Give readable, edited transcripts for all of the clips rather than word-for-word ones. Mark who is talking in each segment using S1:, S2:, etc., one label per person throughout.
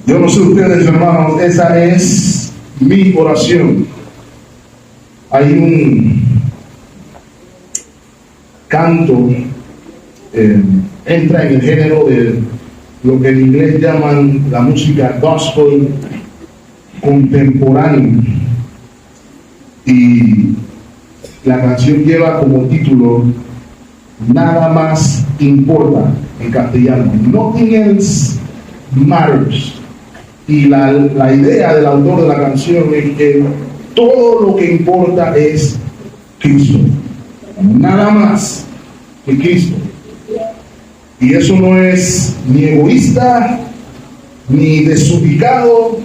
S1: Yo no sé ustedes, hermanos, esa es mi oración. Hay un canto, entra en el género de lo que en inglés llaman la música gospel contemporánea. Y la canción lleva como título Nada más importa, en castellano. Nothing else matters. Y la idea del autor de la canción es que todo lo que importa es Cristo. Nada más que Cristo. Y eso no es ni egoísta, ni desubicado,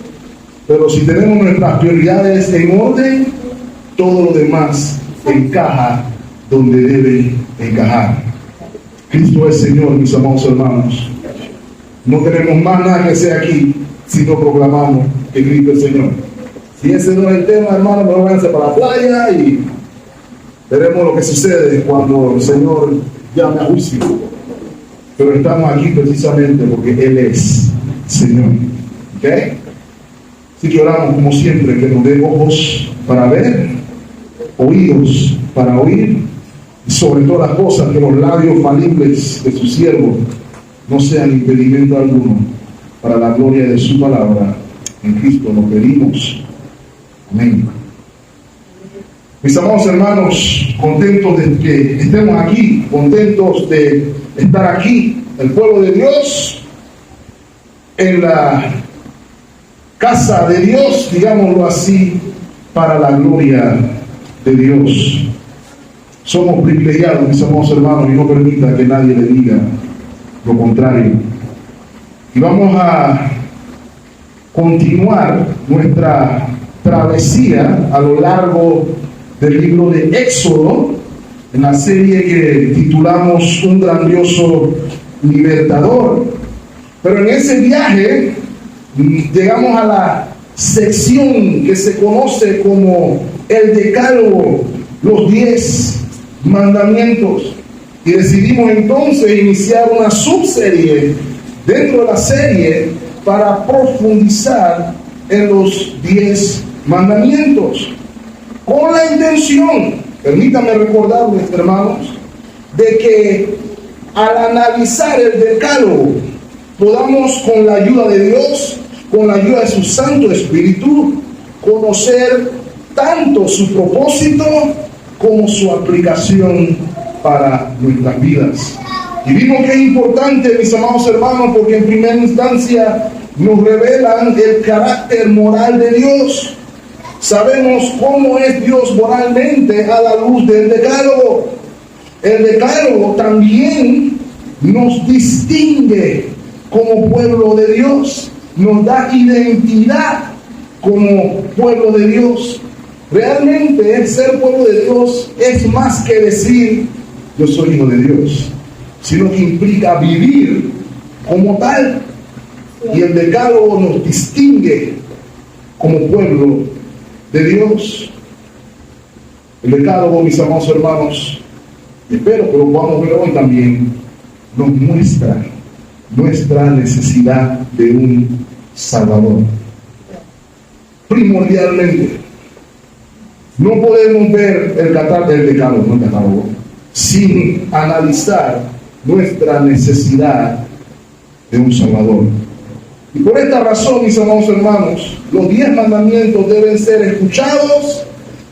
S1: pero si tenemos nuestras prioridades en orden, todo lo demás encaja donde debe encajar. Cristo es Señor, mis amados hermanos. No tenemos más nada que hacer aquí si no proclamamos que Cristo es Señor. Si ese no es el tema, hermano, me voy a hacer para la playa y veremos lo que sucede cuando el Señor llame a juicio. Pero estamos aquí precisamente porque Él es Señor. ¿Ok? Así que oramos como siempre, que nos dé ojos para ver, oídos para oír, y sobre todas las cosas, que los labios falibles de su siervo no sean impedimento alguno para la gloria de su palabra. En Cristo lo pedimos. Amén. Mis amados hermanos, contentos de que estemos aquí, contentos de estar aquí, el pueblo de Dios, en la casa de Dios, digámoslo así, para la gloria de Dios. Somos privilegiados, mis amados hermanos, y no permita que nadie le diga lo contrario. Y vamos a continuar nuestra travesía a lo largo del libro de Éxodo, en la serie que titulamos Un grandioso libertador. Pero en ese viaje llegamos a la sección que se conoce como el Decálogo, los 10 mandamientos, y decidimos entonces iniciar una subserie dentro de la serie para profundizar en los 10 mandamientos, con la intención, permítanme recordarles, hermanos, de que al analizar el Decálogo podamos, con la ayuda de Dios, con la ayuda de su Santo Espíritu, conocer tanto su propósito como su aplicación para nuestras vidas. Y vimos que es importante, mis amados hermanos, porque en primera instancia nos revelan el carácter moral de Dios. Sabemos cómo es Dios moralmente a la luz del Decálogo. El Decálogo también nos distingue como pueblo de Dios, nos da identidad como pueblo de Dios. Realmente ser pueblo de Dios es más que decir yo soy hijo de Dios, sino que implica vivir como tal. Y el Decálogo nos distingue como pueblo de Dios. El Decálogo, mis amados hermanos, espero que lo podamos ver hoy también, nos muestra nuestra necesidad de un Salvador. Primordialmente, no podemos ver el Decálogo, sin analizar nuestra necesidad de un Salvador. Y por esta razón, mis amados hermanos, los 10 mandamientos deben ser escuchados,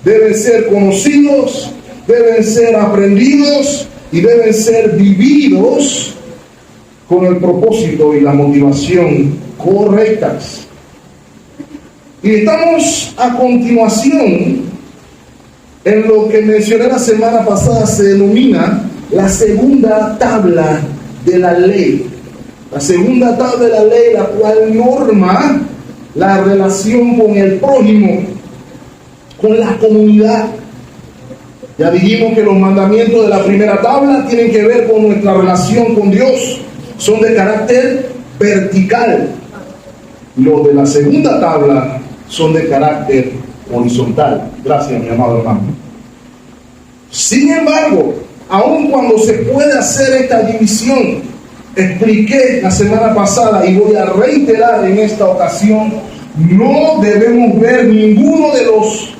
S1: deben ser conocidos, deben ser aprendidos y deben ser vividos con el propósito y la motivación correctas. Y estamos a continuación en lo que mencioné la semana pasada, se denomina la segunda tabla de la ley. La segunda tabla de la ley, la cual norma la relación con el prójimo, con la comunidad. Ya dijimos que los mandamientos de la primera tabla tienen que ver con nuestra relación con Dios, son de carácter vertical. Los de la segunda tabla son de carácter horizontal. Gracias, mi amado hermano. Sin embargo, aun cuando se puede hacer esta división, expliqué la semana pasada y voy a reiterar en esta ocasión, no debemos ver ninguno de los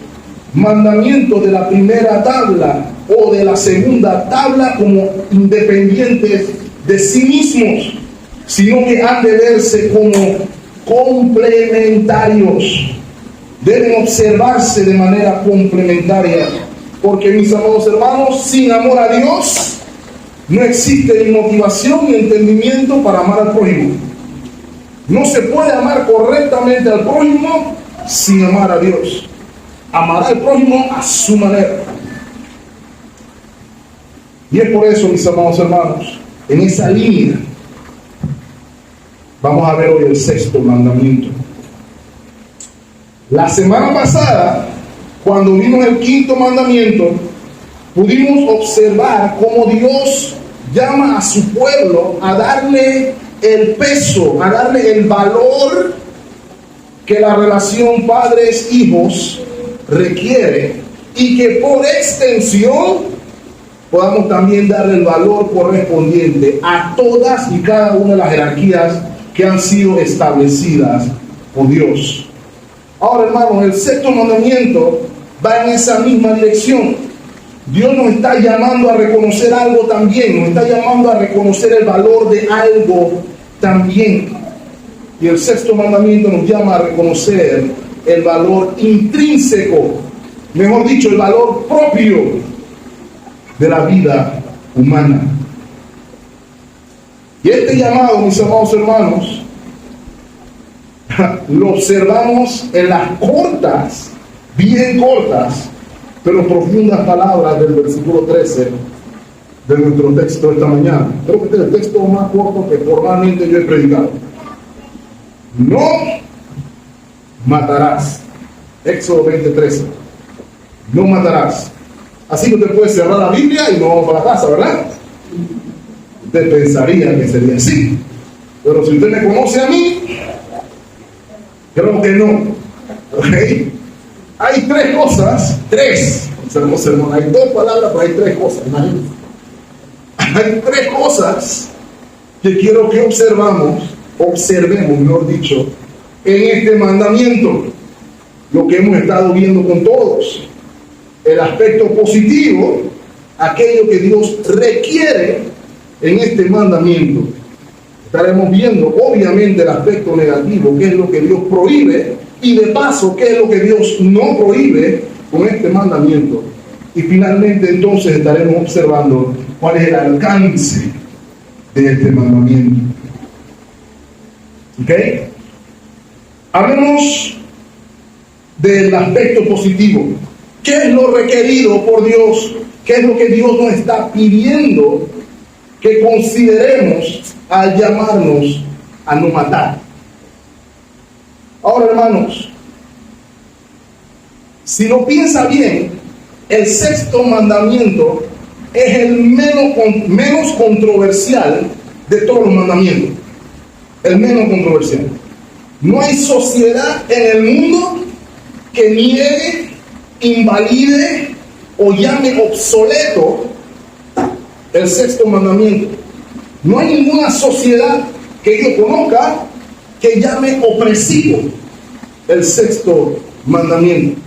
S1: mandamientos de la primera tabla o de la segunda tabla como independientes de sí mismos, sino que han de verse como complementarios. Deben observarse de manera complementaria, porque mis amados hermanos, sin amor a Dios no existe ni motivación ni entendimiento para amar al prójimo. No se puede amar correctamente al prójimo sin amar a Dios. Amará al prójimo a su manera. Y es por eso, mis amados hermanos, en esa línea vamos a ver hoy el sexto mandamiento. La semana pasada, cuando vimos el quinto mandamiento, pudimos observar cómo Dios llama a su pueblo a darle el peso, a darle el valor que la relación padres-hijos requiere, y que por extensión podamos también darle el valor correspondiente a todas y cada una de las jerarquías que han sido establecidas por Dios. Ahora, hermanos, el sexto mandamiento va en esa misma dirección. Dios nos está llamando a reconocer algo también, nos está llamando a reconocer el valor de algo también. Y el sexto mandamiento nos llama a reconocer el valor intrínseco, mejor dicho, el valor propio de la vida humana. Y este llamado, mis amados hermanos, lo observamos en las cortas, bien cortas, pero profundas palabras del versículo 13 de nuestro texto esta mañana. Creo que este es el texto más corto que formalmente yo he predicado. No matarás. Éxodo 20:13. No matarás. Así que usted puede cerrar la Biblia y no vamos para la casa, ¿verdad? Usted pensaría que sería así. Pero si usted me conoce a mí, creo que no. ¿Okay? Hay tres cosas, hay dos palabras, pero hay tres cosas. Imagínense. Hay tres cosas que quiero que observemos, mejor dicho, en este mandamiento. Lo que hemos estado viendo con todos. El aspecto positivo, aquello que Dios requiere en este mandamiento. Estaremos viendo, obviamente, el aspecto negativo, qué es lo que Dios prohíbe, y de paso, qué es lo que Dios no prohíbe con este mandamiento. Y finalmente, entonces, estaremos observando cuál es el alcance de este mandamiento. ¿Ok? Hablemos del aspecto positivo. ¿Qué es lo requerido por Dios? ¿Qué es lo que Dios nos está pidiendo que consideremos al llamarnos a no matar? Ahora, hermanos, si lo piensa bien, el sexto mandamiento es el menos controversial de todos los mandamientos. El menos controversial. No hay sociedad en el mundo que niegue, invalide o llame obsoleto el sexto mandamiento. No hay ninguna sociedad que yo conozca que llame opresivo el sexto mandamiento.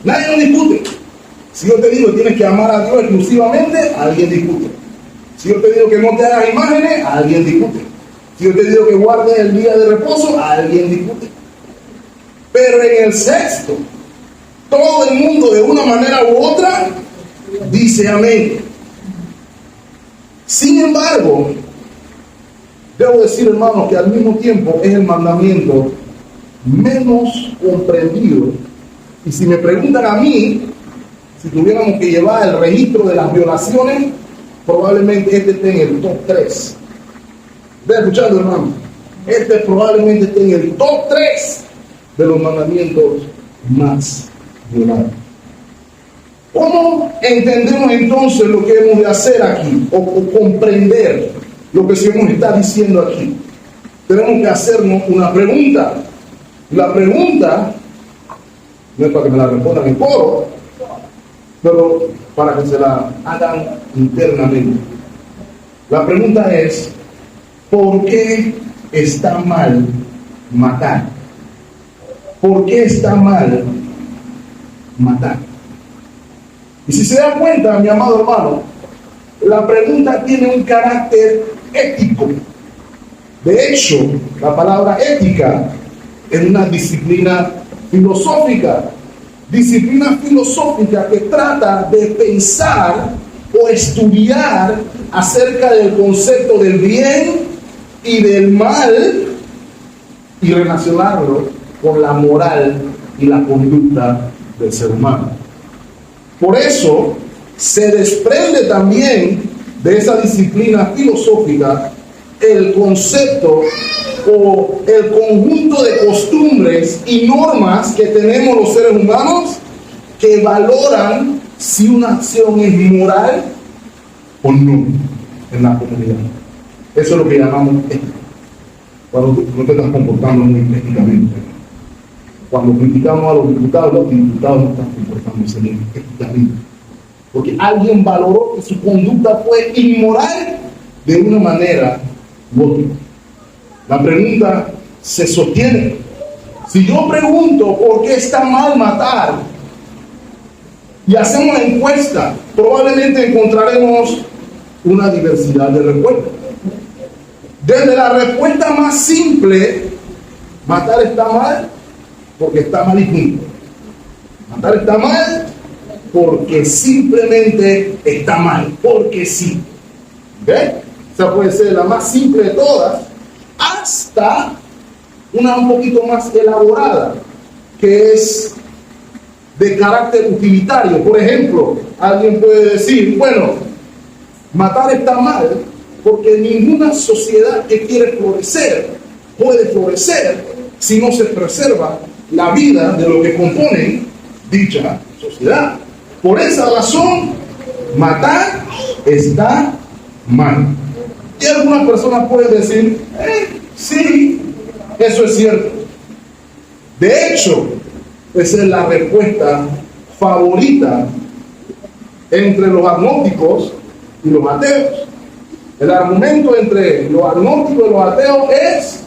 S1: Nadie lo discute. Si yo te digo que tienes que amar a Dios exclusivamente, alguien discute. Si yo te digo que no te hagas imágenes, alguien discute. Si yo te digo que guardes el día de reposo, alguien discute. Pero en el sexto, todo el mundo de una manera u otra dice amén. Sin embargo, debo decir, hermanos, que al mismo tiempo es el mandamiento menos comprendido. Y si me preguntan a mí, si tuviéramos que llevar el registro de las violaciones, probablemente este esté en el top 3. ¿Estás escuchando, hermano? Este probablemente esté en el top 3 de los mandamientos más violados. ¿Cómo entendemos entonces lo que hemos de hacer aquí? O comprender lo que se nos está diciendo aquí. Tenemos que hacernos una pregunta. La pregunta no es para que me la respondan en coro, pero para que se la hagan internamente. La pregunta es: ¿por qué está mal matar? ¿Por qué está mal matar? Y si se da cuenta, mi amado hermano, la pregunta tiene un carácter ético. De hecho, la palabra ética es una disciplina filosófica que trata de pensar o estudiar acerca del concepto del bien y del mal y relacionarlo con la moral y la conducta del ser humano. Por eso se desprende también de esa disciplina filosófica el concepto o el conjunto de costumbres y normas que tenemos los seres humanos que valoran si una acción es moral o no en la comunidad. Eso es lo que llamamos ética. Cuando no te estás comportando muy éticamente. Cuando criticamos a los diputados no están comportándose muy éticamente. Porque alguien valoró que su conducta fue inmoral de una manera u otra. La pregunta se sostiene. Si yo pregunto por qué está mal matar y hacemos una encuesta, probablemente encontraremos una diversidad de respuestas. Desde la respuesta más simple, matar está mal porque está mal y punto. Matar está mal porque simplemente está mal, porque sí. ¿Okay? Esa puede ser la más simple de todas, hasta una un poquito más elaborada, que es de carácter utilitario. Por ejemplo, alguien puede decir, bueno, matar está mal porque ninguna sociedad que quiere florecer puede florecer si no se preserva la vida de lo que componen dicha sociedad. Por esa razón, matar está mal. Y algunas personas pueden decir, sí, eso es cierto. De hecho, esa es la respuesta favorita entre los agnósticos y los ateos. El argumento entre los agnósticos y los ateos es: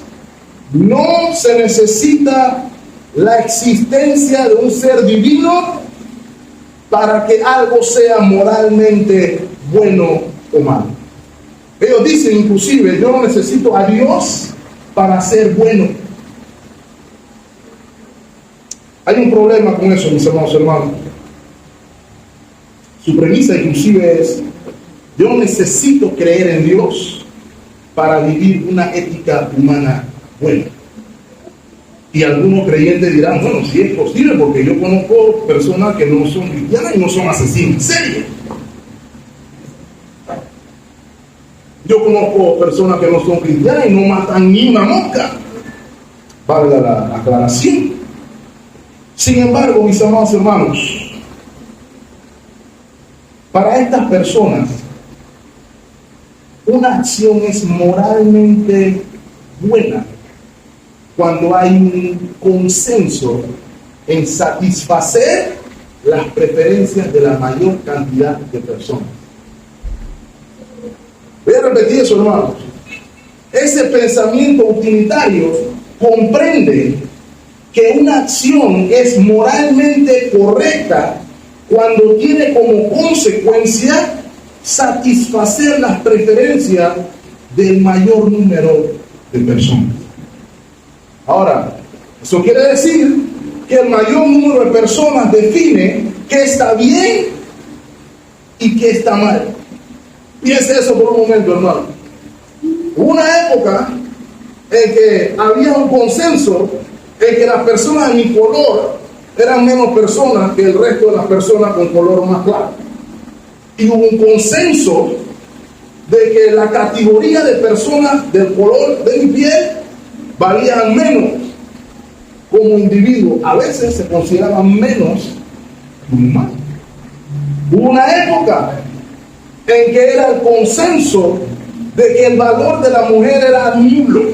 S1: no se necesita la existencia de un ser divino para que algo sea moralmente bueno o malo. Ellos dicen inclusive, yo no necesito a Dios para ser bueno. Hay un problema con eso, mis hermanos. Su premisa inclusive es: yo no necesito creer en Dios para vivir una ética humana buena. Y algunos creyentes dirán, bueno, sí es posible, porque yo conozco personas que no son cristianas y no son asesinos en serie. Yo conozco personas que no son cristianas y no matan ni una mosca. Valga la aclaración. Sin embargo, mis amados hermanos, para estas personas, una acción es moralmente buena cuando hay un consenso en satisfacer las preferencias de la mayor cantidad de personas. Voy a repetir eso, hermanos. Ese pensamiento utilitario comprende que una acción es moralmente correcta cuando tiene como consecuencia satisfacer las preferencias del mayor número de personas. Ahora, eso quiere decir que el mayor número de personas define qué está bien y qué está mal. Piense eso por un momento, hermano. Hubo una época en que había un consenso en que las personas de mi color eran menos personas que el resto de las personas con color más claro. Y hubo un consenso de que la categoría de personas del color de mi piel valían menos como individuo. A veces se consideraban menos humanos. Hubo una época en que era el consenso de que el valor de la mujer era nulo,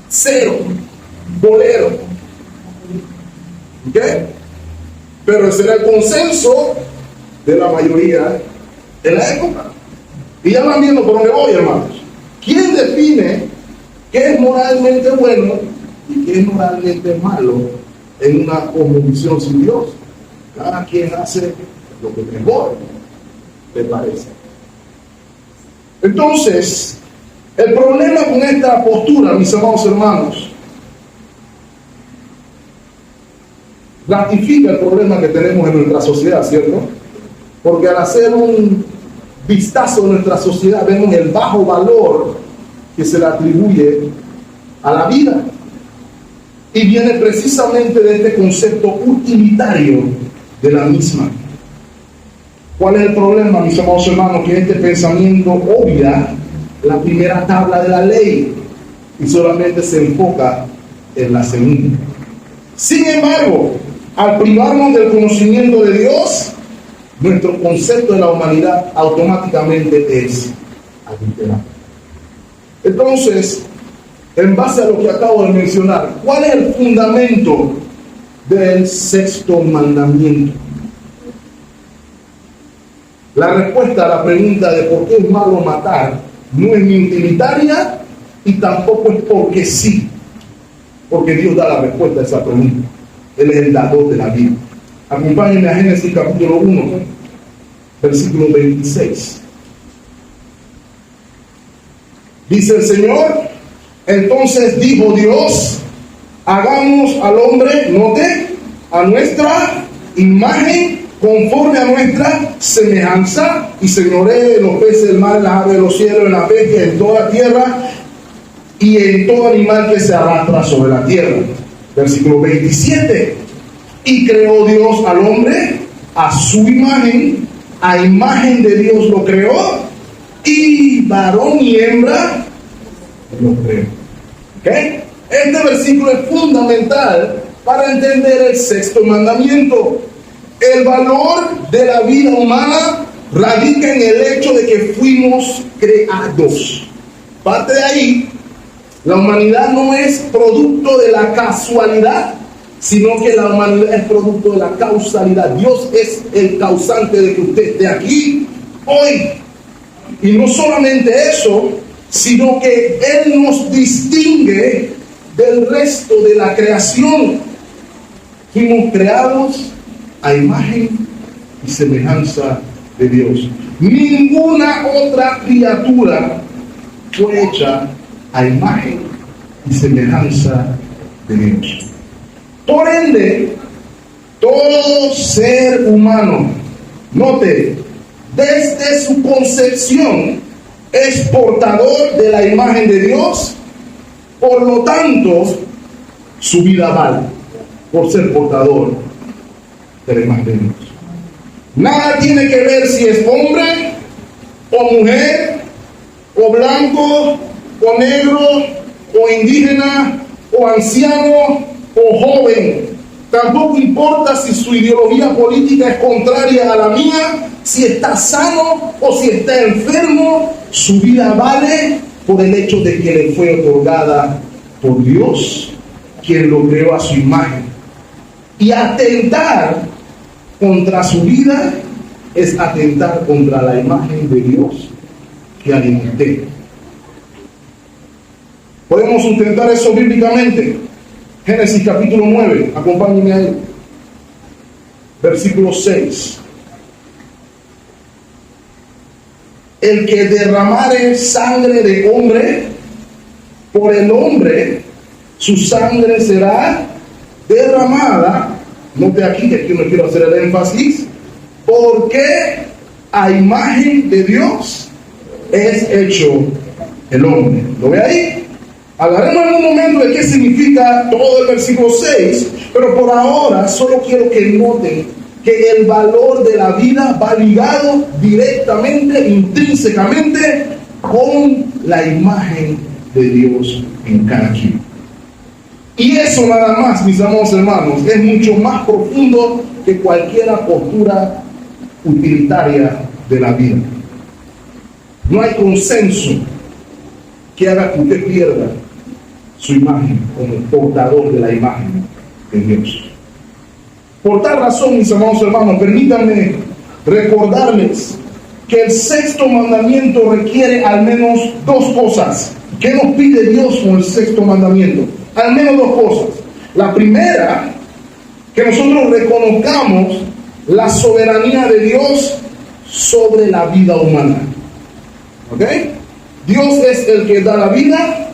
S1: cero, bolero. ¿Ok? Pero ese era el consenso de la mayoría de la época. Y ya van viendo por dónde voy, hermanos. ¿Quién define qué es moralmente bueno y qué es moralmente malo en una convicción sin Dios? Cada quien hace lo que mejor le parece. Entonces, el problema con esta postura, mis amados hermanos, ratifica el problema que tenemos en nuestra sociedad, ¿cierto? Porque al hacer un vistazo en nuestra sociedad vemos el bajo valor que se le atribuye a la vida. Y viene precisamente de este concepto utilitario de la misma. ¿Cuál es el problema, mis amados hermanos? Que este pensamiento obvia la primera tabla de la ley y solamente se enfoca en la segunda. Sin embargo, al privarnos del conocimiento de Dios, nuestro concepto de la humanidad automáticamente es adulterado. Entonces, en base a lo que acabo de mencionar, ¿cuál es el fundamento del sexto mandamiento? La respuesta a la pregunta de por qué es malo matar no es ni utilitaria y tampoco es porque sí, porque Dios da la respuesta a esa pregunta. Él es el dador de la vida. Acompáñenme a Génesis capítulo 1, versículo 26. Dice el Señor: entonces dijo Dios, hagamos al hombre, note, a nuestra imagen, conforme a nuestra semejanza, y señoree en los peces del mar, en las aves de los cielos, en la bestia, en toda tierra, y en todo animal que se arrastra sobre la tierra. Versículo 27. Y creó Dios al hombre a su imagen, a imagen de Dios lo creó, y varón y hembra lo creó. ¿Okay? Este versículo es fundamental para entender el sexto mandamiento. El valor de la vida humana radica en el hecho de que fuimos creados. Parte de ahí, la humanidad no es producto de la casualidad, sino que la humanidad es producto de la causalidad. Dios es el causante de que usted esté aquí hoy. Y no solamente eso, sino que Él nos distingue del resto de la creación. Fuimos creados a imagen y semejanza de Dios. Ninguna otra criatura fue hecha a imagen y semejanza de Dios. Por ende, todo ser humano, note, desde su concepción es portador de la imagen de Dios, por lo tanto, su vida vale por ser portador de la imagen de Dios. Nada tiene que ver si es hombre o mujer, o blanco, o negro, o indígena, o anciano, o joven. Tampoco importa si su ideología política es contraria a la mía, si está sano o si está enfermo. Su vida vale por el hecho de que le fue otorgada por Dios, quien lo creó a su imagen. Y atentar contra su vida es atentar contra la imagen de Dios que alimenté. Podemos sustentar eso bíblicamente. Génesis capítulo 9, acompáñenme ahí. Versículo 6. El que derramare sangre de hombre, por el hombre, su sangre será derramada. Note aquí que aquí no quiero hacer el énfasis. Porque a imagen de Dios es hecho el hombre. ¿Lo ve ahí? Hablaremos en un momento de qué significa todo el versículo 6, pero por ahora solo quiero que noten que el valor de la vida va ligado directamente, intrínsecamente, con la imagen de Dios en cada quien. Y eso nada más, mis amados hermanos, es mucho más profundo que cualquier postura utilitaria de la vida. No hay consenso que haga que usted pierda su imagen como portador de la imagen de Dios. Por tal razón, mis amados hermanos, permítanme recordarles que el sexto mandamiento requiere al menos dos cosas. ¿Qué nos pide Dios con el sexto mandamiento? Al menos dos cosas. La primera, que nosotros reconozcamos la soberanía de Dios sobre la vida humana. ¿Ok? Dios es el que da la vida,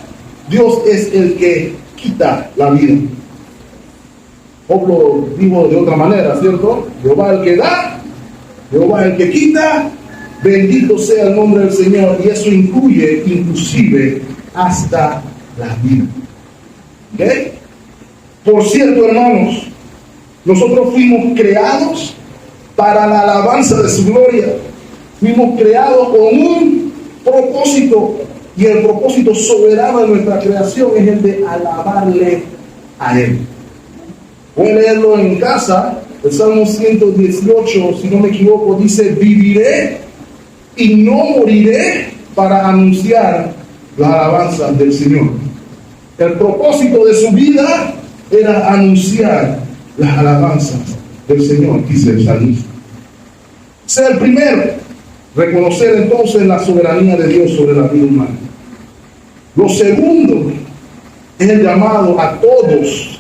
S1: Dios es el que quita la vida. O lo digo de otra manera, ¿cierto? Jehová el que da, Jehová el que quita, bendito sea el nombre del Señor. Y eso incluye inclusive hasta la vida. ¿Ok? Por cierto, hermanos, nosotros fuimos creados para la alabanza de su gloria. Fuimos creados con un propósito, y el propósito soberano de nuestra creación es el de alabarle a Él. Voy a leerlo en casa. El Salmo 118, si no me equivoco, dice: viviré y no moriré para anunciar las alabanzas del Señor. El propósito de su vida era anunciar las alabanzas del Señor, dice el salmista. Ese es el primero, reconocer entonces la soberanía de Dios sobre la vida humana. Lo segundo es el llamado a todos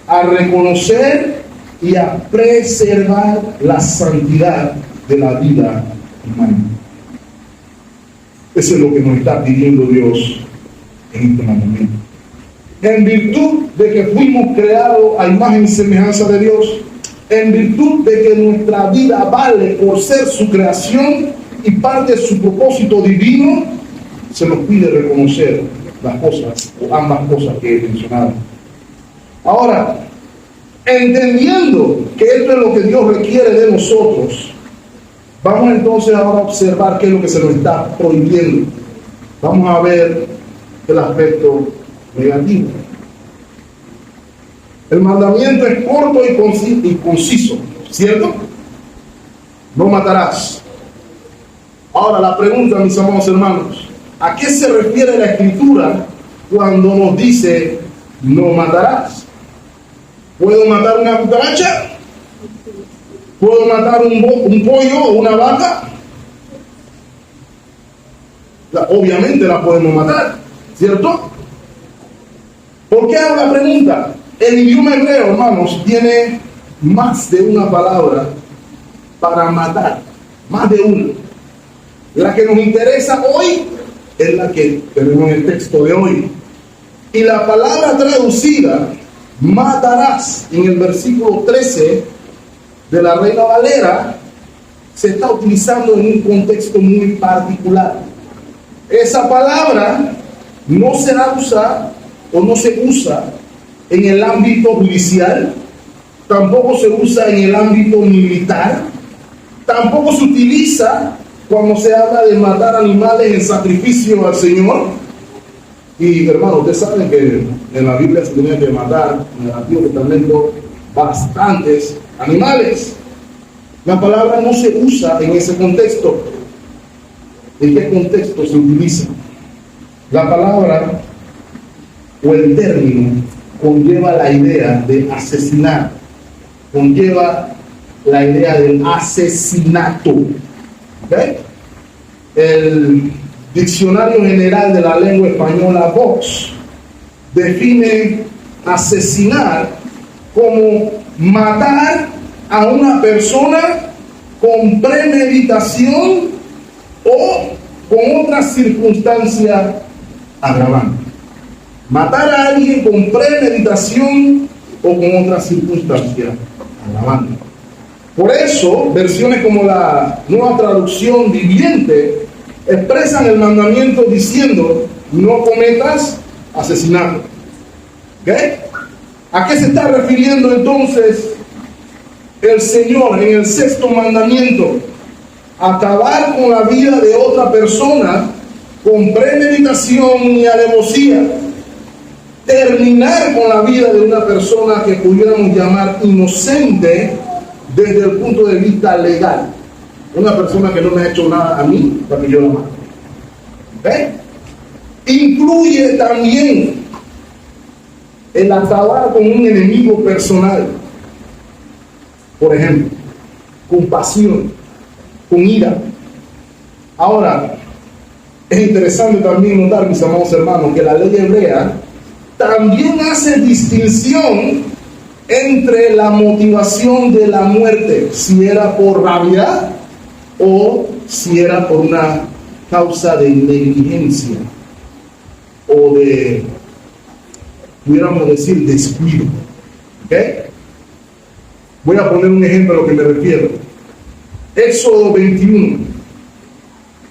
S1: a reconocer y a preservar la santidad de la vida humana. Eso es lo que nos está pidiendo Dios en este momento. En virtud de que fuimos creados a imagen y semejanza de Dios, en virtud de que nuestra vida vale por ser su creación y parte de su propósito divino, se nos pide reconocer las cosas, o ambas cosas que he mencionado. Ahora, entendiendo que esto es lo que Dios requiere de nosotros, vamos entonces ahora a observar qué es lo que se nos está prohibiendo. Vamos a ver el aspecto negativo. El mandamiento es corto y conciso, ¿cierto? No matarás. Ahora la pregunta, mis amados hermanos, ¿a qué se refiere la Escritura cuando nos dice no matarás? ¿Puedo matar una cucaracha? ¿Puedo matar un pollo o una vaca? Obviamente la podemos matar, ¿cierto? ¿Por qué hago la pregunta? El idioma hebreo, hermanos, tiene más de una palabra para matar, más de una. La que nos interesa hoy es la que tenemos en el texto de hoy. Y la palabra traducida, matarás, en el versículo 13 de la Reina Valera, se está utilizando en un contexto muy particular. Esa palabra no se usa o no se usa en el ámbito judicial, tampoco se usa en el ámbito militar, tampoco se utiliza cuando se habla de matar animales en sacrificio al Señor. Y hermanos, ustedes saben que en la Biblia se tenía que matar, en el Antiguo Testamento, bastantes animales. La palabra no se usa en ese contexto. ¿En qué contexto se utiliza? La palabra o el término conlleva la idea de asesinar, conlleva la idea del asesinato. ¿Okay? El Diccionario General de la Lengua Española, Vox, define asesinar como matar a una persona con premeditación o con otra circunstancia agravante. Matar a alguien con premeditación o con otra circunstancia agravante. Por eso, versiones como la Nueva Traducción Viviente expresan el mandamiento diciendo: no cometas asesinato. ¿Okay? ¿A qué se está refiriendo entonces el Señor en el sexto mandamiento? Acabar con la vida de otra persona con premeditación y alevosía. Terminar con la vida de una persona que pudiéramos llamar inocente desde el punto de vista legal. Una persona que no me ha hecho nada a mí para que yo la mate. ¿Okay? Incluye también el acabar con un enemigo personal. Por ejemplo, con pasión, con ira, Ahora, es interesante también notar, mis amados hermanos, que la ley hebrea también hace distinción entre la motivación de la muerte, si era por rabia o si era por una causa de negligencia o de, pudiéramos decir, descuido. ¿Ok? Voy a poner un ejemplo a lo que me refiero. Éxodo 21,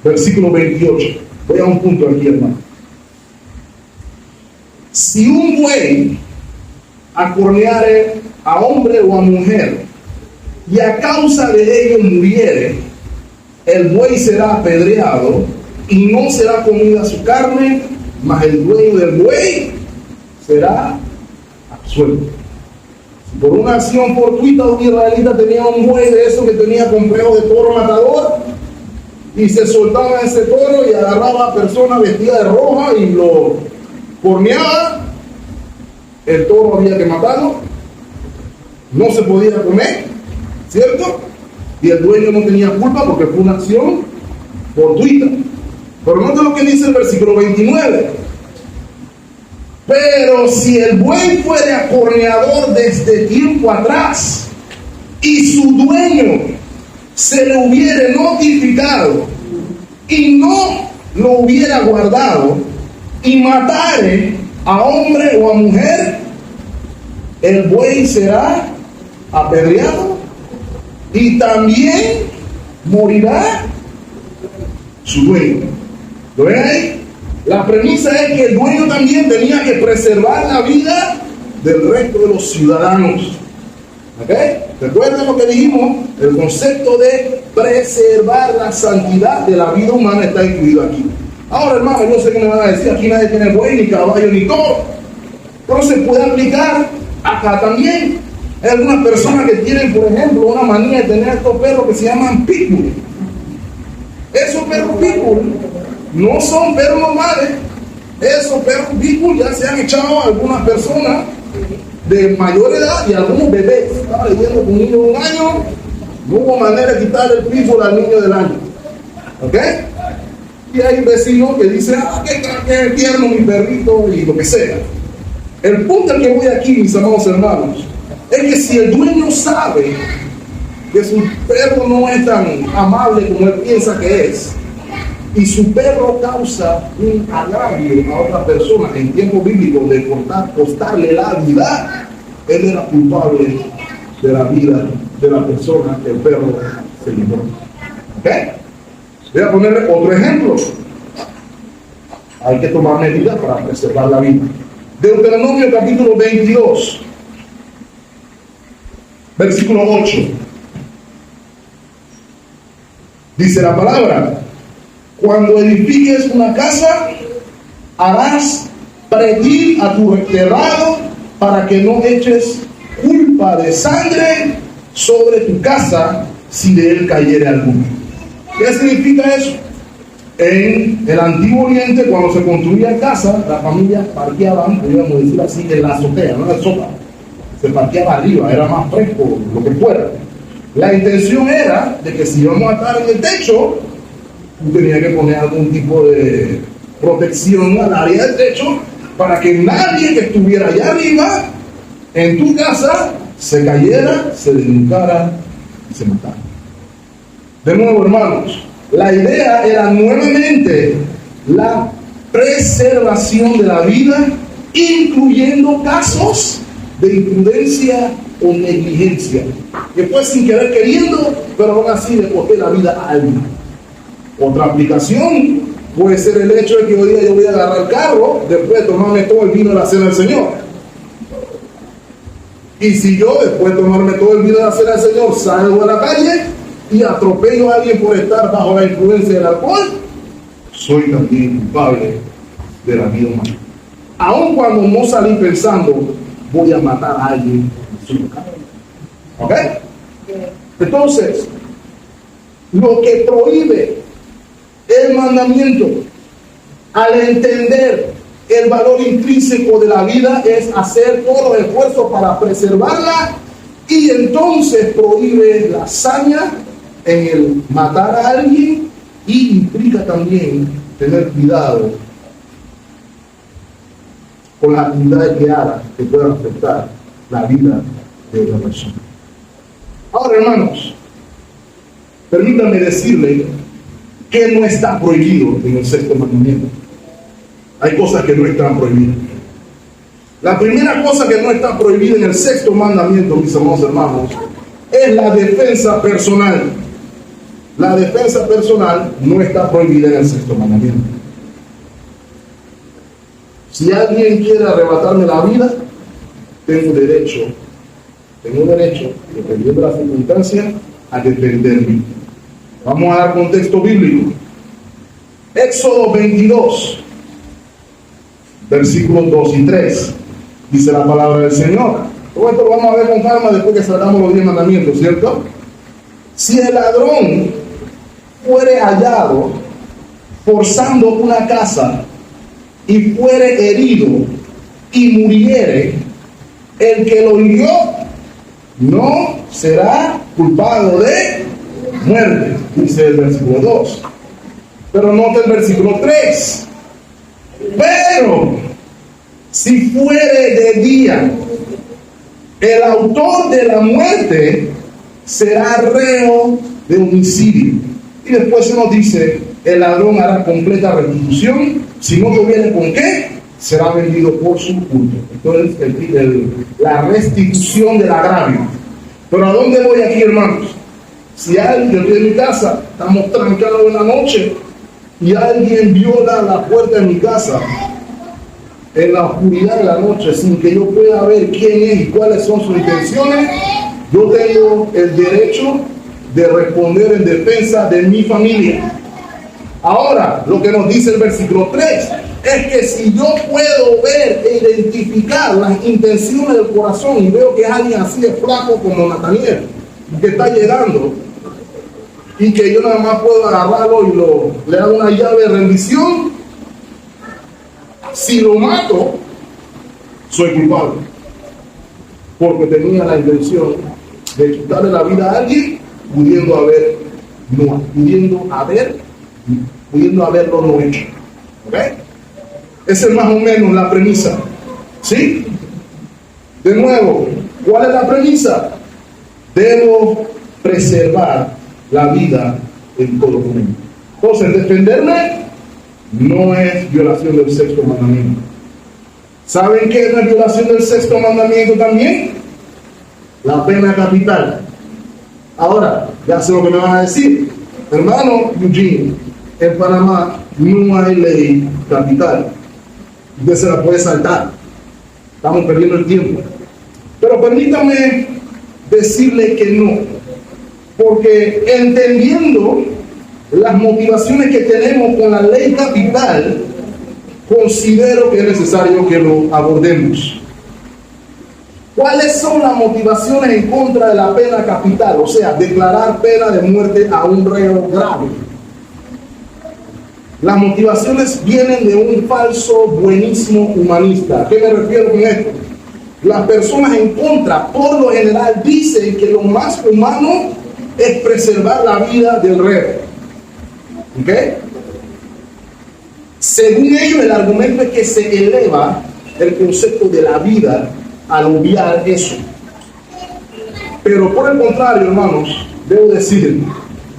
S1: versículo 28. Voy a un punto aquí, hermano. Si un buey acorneare a hombre o a mujer, y a causa de ello muriere, el buey será apedreado, y no será comida su carne, mas el dueño del buey será absuelto. Si por una acción fortuita un israelita tenía un buey de eso que tenía complejo de toro matador, y se soltaba ese toro y agarraba a persona vestida de roja y lo corneaba, el toro había que matarlo, no se podía comer, ¿cierto? Y el dueño no tenía culpa porque fue una acción fortuita. Pero note lo que dice el versículo 29. Pero si el buey fuere acorneador desde tiempo atrás y su dueño se le hubiere notificado y no lo hubiera guardado y matare a hombre o a mujer, el buey será apedreado y también morirá su dueño. ¿Lo ven ahí? La premisa es que el dueño también tenía que preservar la vida del resto de los ciudadanos. ¿Ok? Recuerden lo que dijimos, el concepto de preservar la santidad de la vida humana está incluido aquí. Ahora, hermano, yo sé que me van a decir, aquí nadie tiene buey, ni caballo, ni toro. Pero se puede aplicar acá también. Hay algunas personas que tienen, por ejemplo, una manía de tener estos perros que se llaman pitbull. Esos perros pitbull no son perros normales. Esos perros pitbull ya se han echado a algunas personas de mayor edad y algunos bebés. Estaba leyendo con un niño de 1 año, no hubo manera de quitar el pitbull al niño del año. ¿Ok? Y hay vecinos que dicen, qué tierno mi perrito y lo que sea. El punto al que voy aquí, mis amados hermanos, es que si el dueño sabe que su perro no es tan amable como él piensa que es, y su perro causa un agravio a otra persona en tiempo bíblico de costarle la vida, él era culpable de la vida de la persona que el perro se llevó. ¿Ok? Voy a ponerle otro ejemplo. Hay que tomar medidas para preservar la vida. Deuteronomio capítulo 22, versículo 8. Dice la palabra: cuando edifiques una casa, harás predir a tu terrado para que no eches culpa de sangre sobre tu casa si de él cayere alguno. ¿Qué significa eso? En el Antiguo Oriente, cuando se construía casa, las familias parqueaban, podríamos decir así, en la azotea, no en el sótano. Se parqueaba arriba, era más fresco, lo que fuera. La intención era de que si íbamos a estar en el techo, tú tenías que poner algún tipo de protección al área del techo para que nadie que estuviera allá arriba, en tu casa, se cayera, se desnucara y se matara. De nuevo, hermanos, la idea era nuevamente la preservación de la vida, incluyendo casos de imprudencia o negligencia, que fue sin querer queriendo, pero aún así le costé la vida a alguien. Otra aplicación puede ser el hecho de que hoy día yo voy a agarrar el carro después de tomarme todo el vino de la cena del Señor. Y si yo, después de tomarme todo el vino de la cena del Señor, salgo a la calle y atropello a alguien por estar bajo la influencia del alcohol, soy también culpable de la vida humana. Aun cuando no salí pensando, voy a matar a alguien en su lugar. ¿Ok? Entonces, lo que prohíbe el mandamiento, al entender el valor intrínseco de la vida, es hacer todo el esfuerzo para preservarla, y entonces prohíbe la hazaña en el matar a alguien Y implica también tener cuidado con las actividades que haga que puedan afectar la vida de la persona. Ahora, hermanos, permítanme decirle que no está prohibido en el sexto mandamiento. Hay cosas que no están prohibidas. La primera cosa que no está prohibida en el sexto mandamiento, mis amados hermanos, es la defensa personal. La defensa personal no está prohibida en el sexto mandamiento. Si alguien quiere arrebatarme la vida, tengo derecho, dependiendo de las circunstancias, a defenderme. Vamos a dar contexto bíblico. Éxodo 22, versículos 2 y 3. Dice la palabra del Señor. Todo esto lo vamos a ver con calma después que salgamos los 10 mandamientos, ¿cierto? Si el ladrón fuere hallado forzando una casa y fuere herido y muriere, el que lo hirió no será culpado de muerte, dice el versículo 2. Pero nota el versículo 3. Pero si fuere de día, el autor de la muerte será reo de homicidio. Y después se nos dice, el ladrón hará completa restitución. Si no tuviere con qué, será vendido por su culto. Entonces, la restitución del agravio. Pero ¿a dónde voy aquí, hermanos? Si alguien, yo estoy en mi casa, estamos trancados en la noche, y alguien viola la puerta de mi casa, en la oscuridad de la noche, sin que yo pueda ver quién es y cuáles son sus intenciones, yo tengo el derecho de responder en defensa de mi familia. Ahora, lo que nos dice el versículo 3 es que si yo puedo ver e identificar las intenciones del corazón y veo que es alguien así de flaco como Nataniel, que está llegando, y que yo nada más puedo agarrarlo y le hago una llave de rendición, si lo mato, soy culpable, porque tenía la intención de quitarle la vida a alguien, pudiendo haberlo no hecho. ¿Ok? Esa es más o menos la premisa. ¿Sí? De nuevo, ¿cuál es la premisa? Debo preservar la vida en todo momento. Entonces, defenderme no es violación del sexto mandamiento. ¿Saben qué es la violación del sexto mandamiento también? La pena capital. Ahora, ya sé lo que me van a decir. Hermano Eugene, en Panamá no hay ley capital. Usted se la puede saltar. Estamos perdiendo el tiempo. Pero permítame decirle que no. Porque entendiendo las motivaciones que tenemos con la ley capital, considero que es necesario que lo abordemos. ¿Cuáles son las motivaciones en contra de la pena capital? O sea, declarar pena de muerte a un reo grave. Las motivaciones vienen de un falso buenismo humanista. ¿A qué me refiero con esto? Las personas en contra, por lo general, dicen que lo más humano es preservar la vida del reo. ¿Ok? Según ellos, el argumento es que se eleva el concepto de la vida al obviar eso. Pero por el contrario, hermanos, debo decir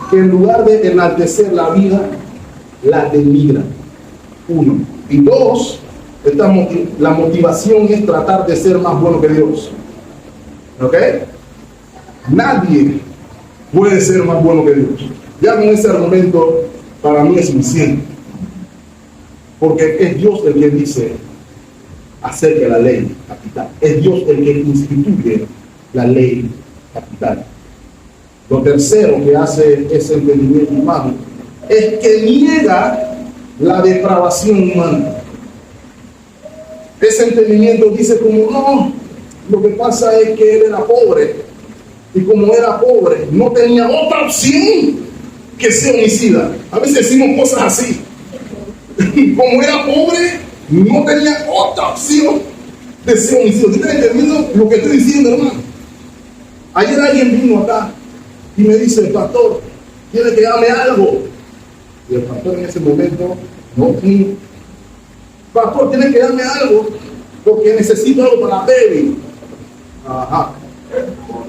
S1: que en lugar de enaltecer la vida, la denigra. 1. Y 2, la motivación es tratar de ser más bueno que Dios. ¿Ok? Nadie puede ser más bueno que Dios. Ya con ese argumento, para mí es suficiente. Porque es Dios el que dice acerca de la ley capital. Es Dios el que instituye la ley capital. Lo tercero que hace ese entendimiento humano es que niega la depravación humana. Ese entendimiento dice como, no, lo que pasa es que él era pobre, y como era pobre, no tenía otra opción que ser homicida. A veces decimos cosas así. Como era pobre, no tenía otra opción de ser homicida. ¿Usted está entendiendo lo que estoy diciendo, hermano? Ayer alguien vino acá y me dice, pastor, tiene que darme algo. Y el pastor en ese momento, no, pastor, tiene que darme algo porque necesito algo para baby. Ajá,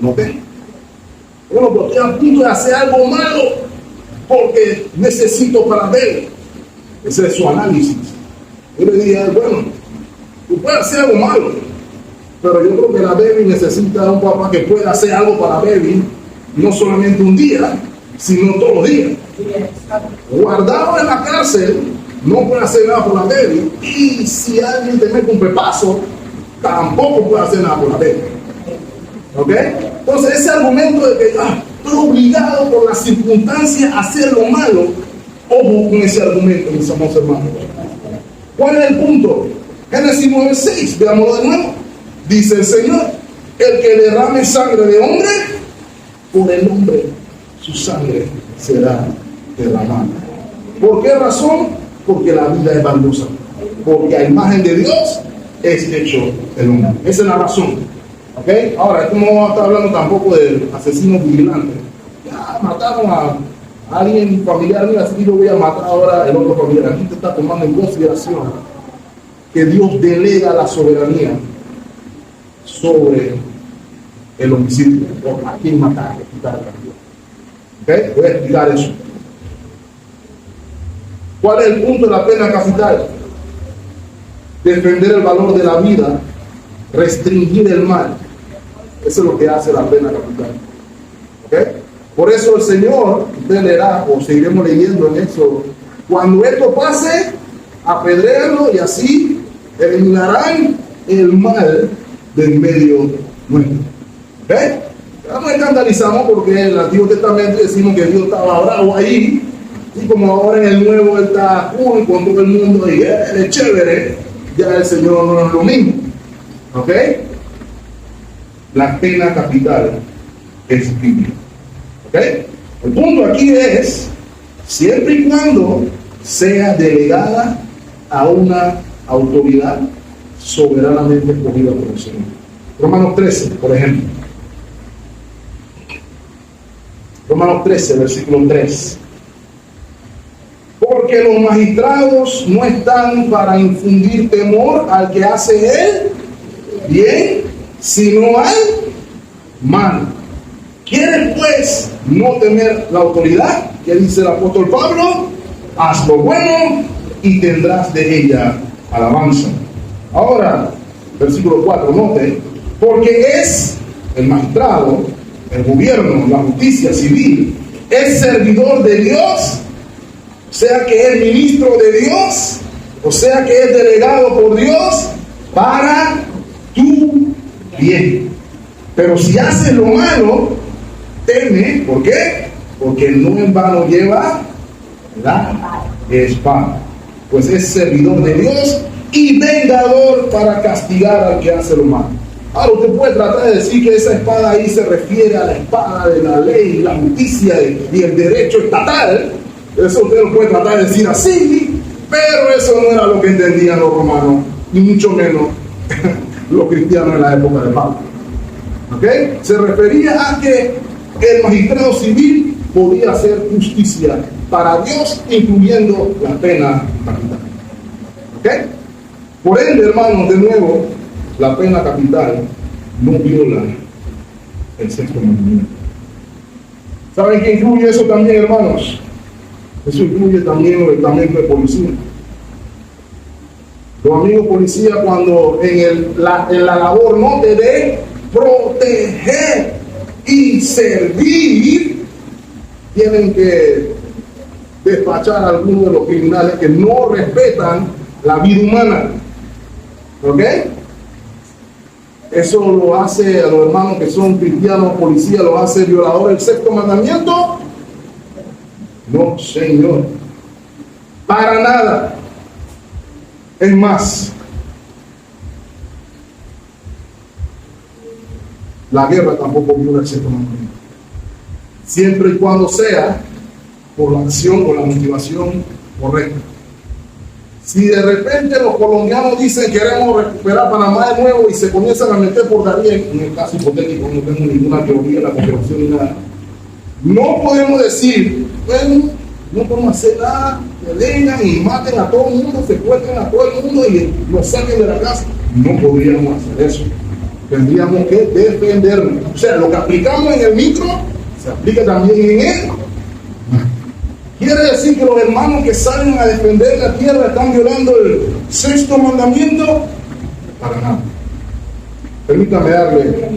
S1: no te. Bueno, pero estoy a punto de hacer algo malo porque necesito para baby. Ese es su análisis. Yo le diría, bueno, tú puedes hacer algo malo, pero yo creo que la baby necesita un papá que pueda hacer algo para baby, no solamente un día, sino todos los días. Guardado en la cárcel, no puede hacer nada por la baby, y si alguien te mete un pepazo, tampoco puede hacer nada por la baby. ¿Ok? Entonces ese argumento de que estoy obligado por las circunstancias a hacer lo malo, ojo con ese argumento, mis amados hermanos. ¿Cuál es el punto? Génesis 9:6, veámoslo de nuevo. Dice el Señor, el que derrame sangre de hombre, por el hombre su sangre será derramada. ¿Por qué razón? Porque la vida es valiosa. Porque a imagen de Dios es hecho el hombre. Esa es la razón. ¿Ok? Ahora, esto no vamos a estar hablando tampoco de asesinos vigilantes. Ya mataron a alguien familiar mío, así que yo voy a matar ahora el otro familiar. Aquí te está tomando en consideración que Dios delega la soberanía sobre el homicidio, o a quién matar, quitar la vida. ¿Ok? Voy a explicar eso. ¿Cuál es el punto de la pena capital? Defender el valor de la vida, restringir el mal. Eso es lo que hace la pena capital. ¿Ok? Por eso el Señor, usted leerá, o seguiremos leyendo en eso, cuando esto pase, apedréenlo y así eliminarán el mal del medio nuestro. ¿Ves? No nos escandalizamos porque en el Antiguo Testamento decimos que Dios estaba bravo ahí, y como ahora en el Nuevo Él está cool con todo el mundo y es chévere, ya el Señor no es lo mismo. ¿Ok? La pena capital es bíblica. ¿Ok? El punto aquí es, siempre y cuando sea delegada a una autoridad soberanamente escogida por el Señor. Romanos 13, por ejemplo. Romanos 13, versículo 3. Porque los magistrados no están para infundir temor al que hace él bien, sino al mal. ¿Quieres pues no temer la autoridad? ¿Qué dice el apóstol Pablo? Haz lo bueno y tendrás de ella alabanza. Ahora, versículo 4, note, porque es el magistrado, el gobierno, la justicia civil, es servidor de Dios, o sea que es ministro de Dios, o sea que es delegado por Dios para tu bien. Pero si haces lo malo, teme. ¿Por qué? Porque no en vano lleva la espada, pues es servidor de Dios y vengador para castigar al que hace lo malo. Ahora usted puede tratar de decir que esa espada ahí se refiere a la espada de la ley, la justicia y el derecho estatal. Eso usted lo puede tratar de decir así, pero eso no era lo que entendían los romanos, ni mucho menos los cristianos en la época de Pablo. ¿Ok? Se refería a que el magistrado civil podía hacer justicia para Dios, incluyendo la pena capital. ¿Ok? Por ende, hermanos, de nuevo, la pena capital no viola el sexto mandamiento. ¿Saben qué incluye eso también, hermanos? Eso incluye también los estamentos de policía. Los amigos policías, cuando en la labor no te de proteger y servir, tienen que despachar a algunos de los criminales que no respetan la vida humana. ¿Ok? Eso lo hace a los hermanos que son cristianos, policías, lo hace violador del sexto mandamiento. No, Señor. Para nada. Es más, la guerra tampoco viola el sexto mandamiento. Siempre y cuando sea por la acción o la motivación correcta. Si de repente los colombianos dicen queremos recuperar Panamá de nuevo y se comienzan a meter por Darién, en el caso hipotético no tengo ninguna teoría de la conspiración ni nada, no podemos decir, bueno, no podemos hacer nada, que vengan y maten a todo el mundo, secuestren a todo el mundo y lo saquen de la casa. No podríamos hacer eso. Tendríamos que defendernos. O sea, lo que aplicamos en el micro se aplica también en él. Quiere decir que los hermanos que salen a defender la tierra están violando el sexto mandamiento. Para nada. Permítame darle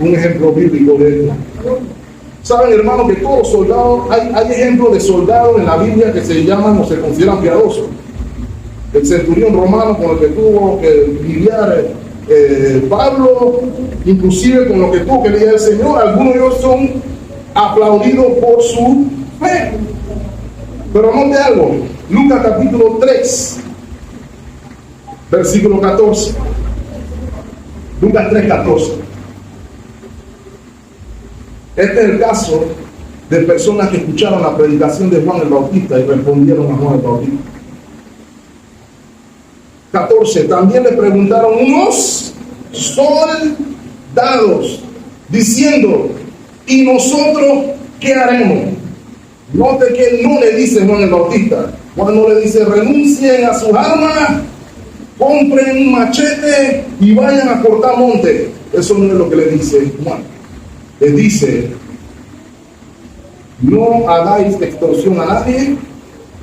S1: un ejemplo bíblico de esto. Saben, hermanos, que todos los soldados, hay ejemplos de soldados en la Biblia que se llaman o se consideran piadosos. El centurión romano con el que tuvo que lidiar Pablo, inclusive con lo que tuvo que lidiar el Señor, algunos de ellos son aplaudidos por su fe. Pero note algo, Lucas capítulo 3, versículo 14. Lucas 3:14. Este es el caso de personas que escucharon la predicación de Juan el Bautista y respondieron a Juan el Bautista. 14. También le preguntaron unos soldados, diciendo, ¿y nosotros qué haremos? Note que él no le dice Juan el Bautista. Cuando le dice, renuncien a sus armas, compren un machete y vayan a cortar monte. Eso no es lo que le dice Juan. Le dice, no hagáis extorsión a nadie,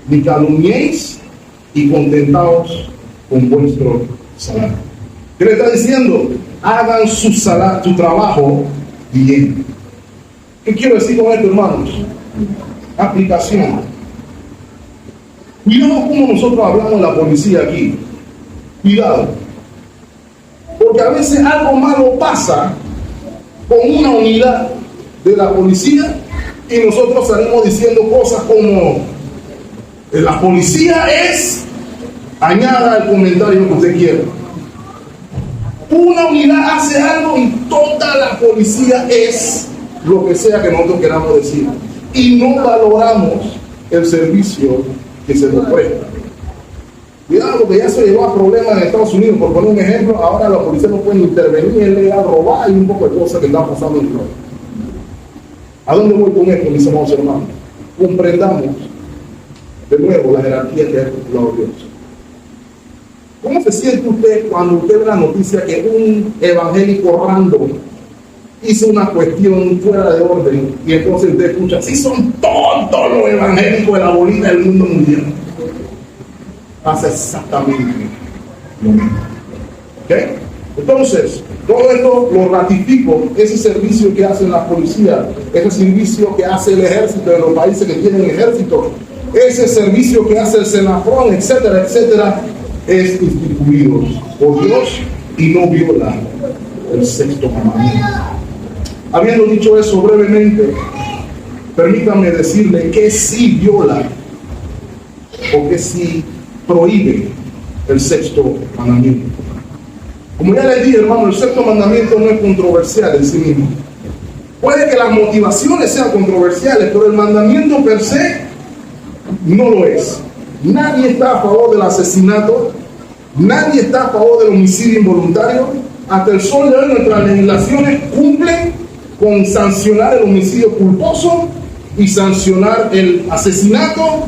S1: ni calumniéis, y contentaos con vuestro salario. ¿Qué le está diciendo? Hagan su trabajo bien. ¿Qué quiero decir con esto, hermanos? Aplicación. Cuidado como nosotros hablamos de la policía aquí. Cuidado. Porque a veces algo malo pasa con una unidad de la policía y nosotros salimos diciendo cosas como la policía es, añada el comentario que usted quiera. Una unidad hace algo y toda la policía es lo que sea que nosotros queramos decir. Y no valoramos el servicio que se nos presta. Cuidado, porque ya se llevó a problemas en Estados Unidos. Por poner un ejemplo, ahora los policías no pueden intervenir, es legal robar y un poco de cosas que están pasando en Florida. ¿A dónde voy con esto, mis amados hermanos? Comprendamos de nuevo la jerarquía que ha estipulado Dios. ¿Cómo se siente usted cuando usted ve la noticia que un evangélico random hizo una cuestión fuera de orden y entonces usted escucha, sí son todos los evangélicos de la bolita del mundo mundial? Hace exactamente lo mismo. ¿Ok? Entonces, todo esto lo ratifico, ese servicio que hace la policía, ese servicio que hace el ejército de los países que tienen ejército, ese servicio que hace el Senafrón, etcétera, etcétera, es instituido por Dios y no viola el sexto mandamiento. Habiendo dicho eso brevemente, permítame decirle que sí viola o que sí prohíbe el sexto mandamiento. Como ya les dije, hermano, el sexto mandamiento no es controversial en sí mismo. Puede que las motivaciones sean controversiales, pero el mandamiento per se no lo es. Nadie está a favor del asesinato, nadie está a favor del homicidio involuntario. Hasta el sol de hoy nuestras legislaciones cumplen con sancionar el homicidio culposo y sancionar el asesinato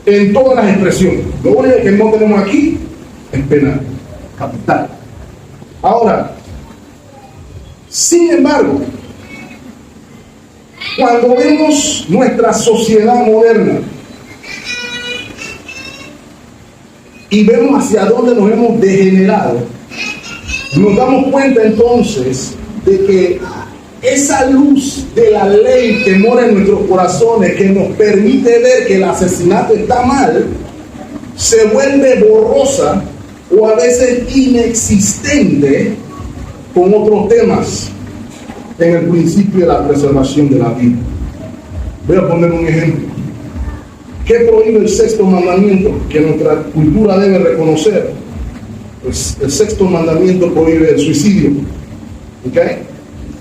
S1: en todas las expresiones. Lo único que no tenemos aquí es pena capital. Ahora, sin embargo, cuando vemos nuestra sociedad moderna y vemos hacia dónde nos hemos degenerado, nos damos cuenta entonces de que esa luz de la ley que mora en nuestros corazones, que nos permite ver que el asesinato está mal, se vuelve borrosa o a veces inexistente con otros temas en el principio de la preservación de la vida. Voy a poner un ejemplo. ¿Qué prohíbe el sexto mandamiento que nuestra cultura debe reconocer? Pues el sexto mandamiento prohíbe el suicidio. ¿Ok?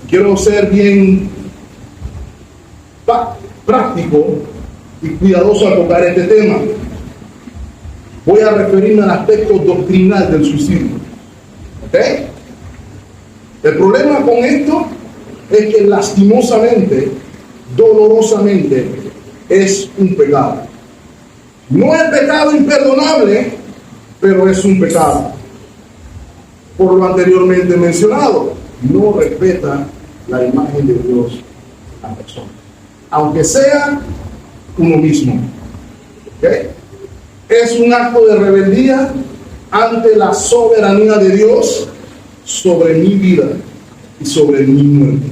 S1: Quiero ser bien práctico y cuidadoso al tocar este tema. Voy a referirme al aspecto doctrinal del suicidio. ¿Ok? El problema con esto es que lastimosamente, dolorosamente, es un pecado. No es pecado imperdonable, pero es un pecado. Por lo anteriormente mencionado, no respeta la imagen de Dios a la persona, aunque sea uno mismo. ¿Okay? Es un acto de rebeldía ante la soberanía de Dios sobre mi vida y sobre mi muerte.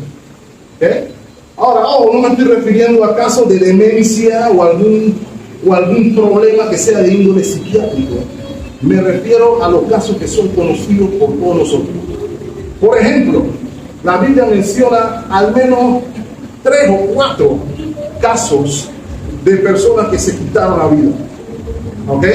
S1: ¿Okay? Ahora, no me estoy refiriendo a casos de demencia o algún problema que sea de índole psiquiátrico. Me refiero a los casos que son conocidos por todos nosotros. Por ejemplo, la Biblia menciona al menos 3 o 4 casos de personas que se quitaron la vida. ¿Ok?